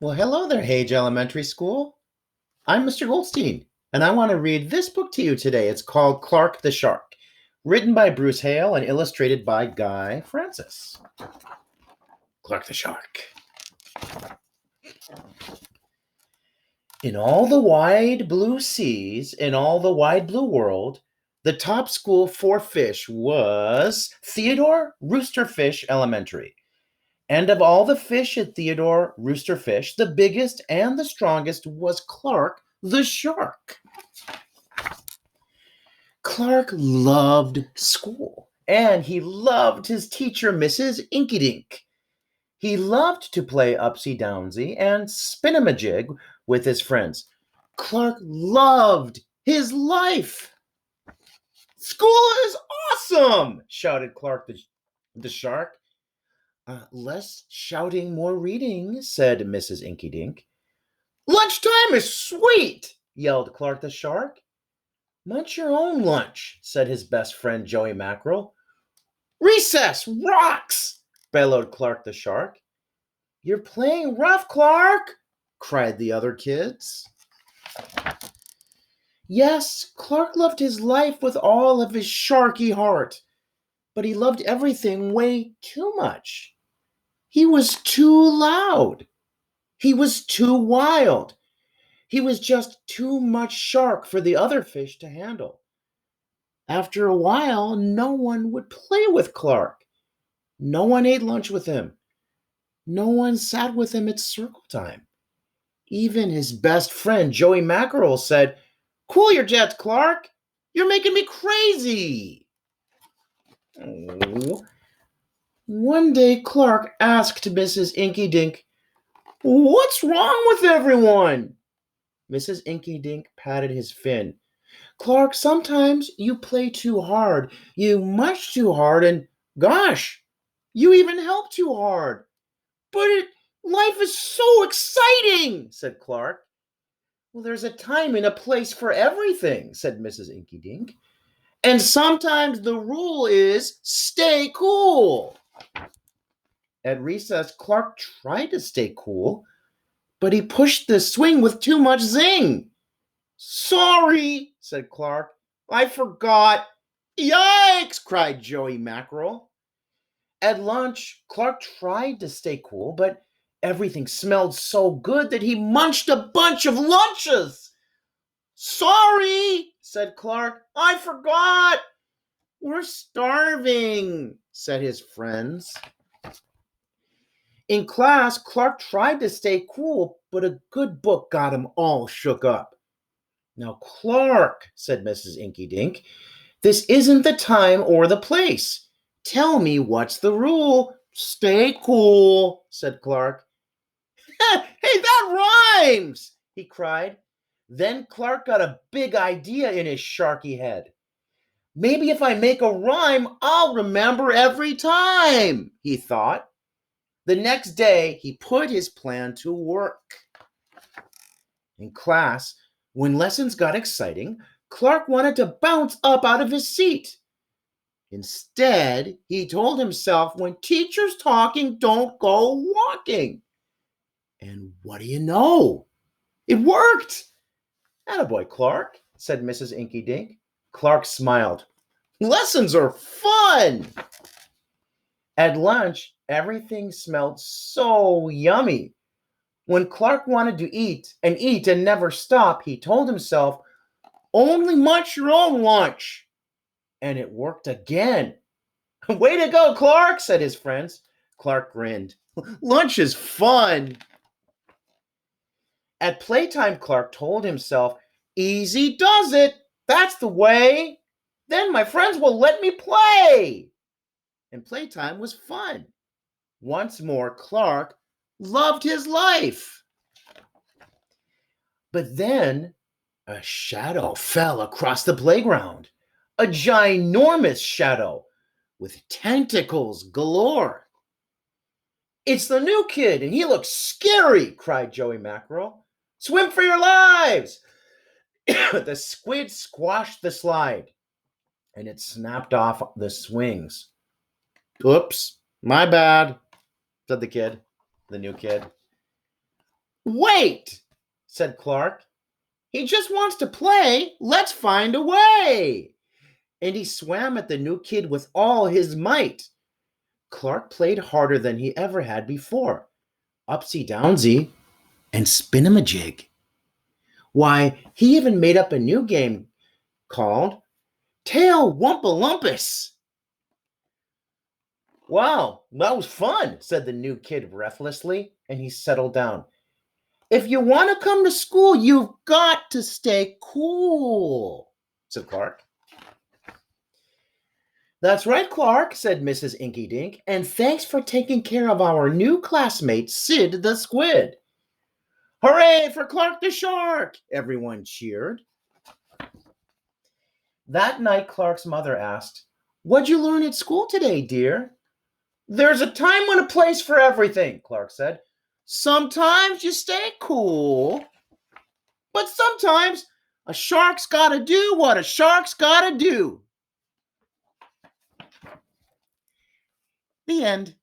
Well, hello there, Hage Elementary School. I'm Mr. Goldstein, and I want to read this book to you today. It's called Clark the Shark, written by Bruce Hale and illustrated by Guy Francis. Clark the Shark. In all the wide blue seas, in all the wide blue world, the top school for fish was Theodore Roosterfish Elementary. And of all the fish at Theodore Roosterfish, the biggest and the strongest was Clark the Shark. Clark loved school, and he loved his teacher, Mrs. Inkydink. He loved to play upsy-downsy and spin-a-majig with his friends. Clark loved his life. School is awesome, shouted Clark the Shark. Less shouting, more reading, said Mrs. Inkydink. Lunchtime is sweet, yelled Clark the Shark. Munch your own lunch, said his best friend Joey Mackerel. Recess rocks, bellowed Clark the Shark. You're playing rough, Clark, cried the other kids. Yes, Clark loved his life with all of his sharky heart, but he loved everything way too much. He was too loud. He was too wild. He was just too much shark for the other fish to handle. After a while, no one would play with Clark. No one ate lunch with him. No one sat with him at circle time. Even his best friend, Joey Mackerel, said, Cool your jets, Clark. You're making me crazy. Oh. One day, Clark asked Mrs. Inkydink, What's wrong with everyone? Mrs. Inkydink patted his fin. Clark, sometimes you play too hard. You mush too hard, and gosh, you even help too hard. But life is so exciting, said Clark. Well, there's a time and a place for everything, said Mrs. Inkydink. And sometimes the rule is stay cool. At recess, Clark tried to stay cool, but he pushed the swing with too much zing. Sorry, said Clark. I forgot. Yikes, cried Joey Mackerel. At lunch, Clark tried to stay cool, but everything smelled so good that he munched a bunch of lunches. Sorry, said Clark. I forgot. We're starving, said his friends. In class, Clark tried to stay cool, but a good book got him all shook up. Now, Clark, said Mrs. Inkydink, this isn't the time or the place. Tell me what's the rule. Stay cool, said Clark. Hey, that rhymes, he cried. Then Clark got a big idea in his sharky head. Maybe if I make a rhyme, I'll remember every time, he thought. The next day, he put his plan to work. In class, when lessons got exciting, Clark wanted to bounce up out of his seat. Instead, he told himself, when teacher's talking, don't go walking. And what do you know? It worked! Attaboy, Clark, said Mrs. Inkydink. Clark smiled. Lessons are fun! At lunch, everything smelled so yummy. When Clark wanted to eat and never stop, he told himself, only munch your own lunch. And it worked again. Way to go, Clark, said his friends. Clark grinned. Lunch is fun. At playtime, Clark told himself, easy does it. That's the way. Then my friends will let me play. And playtime was fun. Once more, Clark loved his life. But then a shadow fell across the playground. A ginormous shadow with tentacles galore. It's the new kid, and he looks scary, cried Joey Mackerel. Swim for your lives! The squid squashed the slide, and it snapped off the swings. Oops, my bad, said the new kid. Wait, said Clark. He just wants to play. Let's find a way. And he swam at the new kid with all his might. Clark played harder than he ever had before. Upsy downsy and spin-em-a-jig. Why, he even made up a new game called Tail Wumpa-Lumpus. Wow, that was fun, said the new kid breathlessly, and he settled down. If you want to come to school, you've got to stay cool, said Clark. That's right, Clark, said Mrs. Inky Dink, and thanks for taking care of our new classmate, Sid the Squid. Hooray for Clark the Shark! Everyone cheered. That night, Clark's mother asked, What'd you learn at school today, dear? There's a time and a place for everything, Clark said. Sometimes you stay cool, but sometimes a shark's gotta do what a shark's gotta do. The end.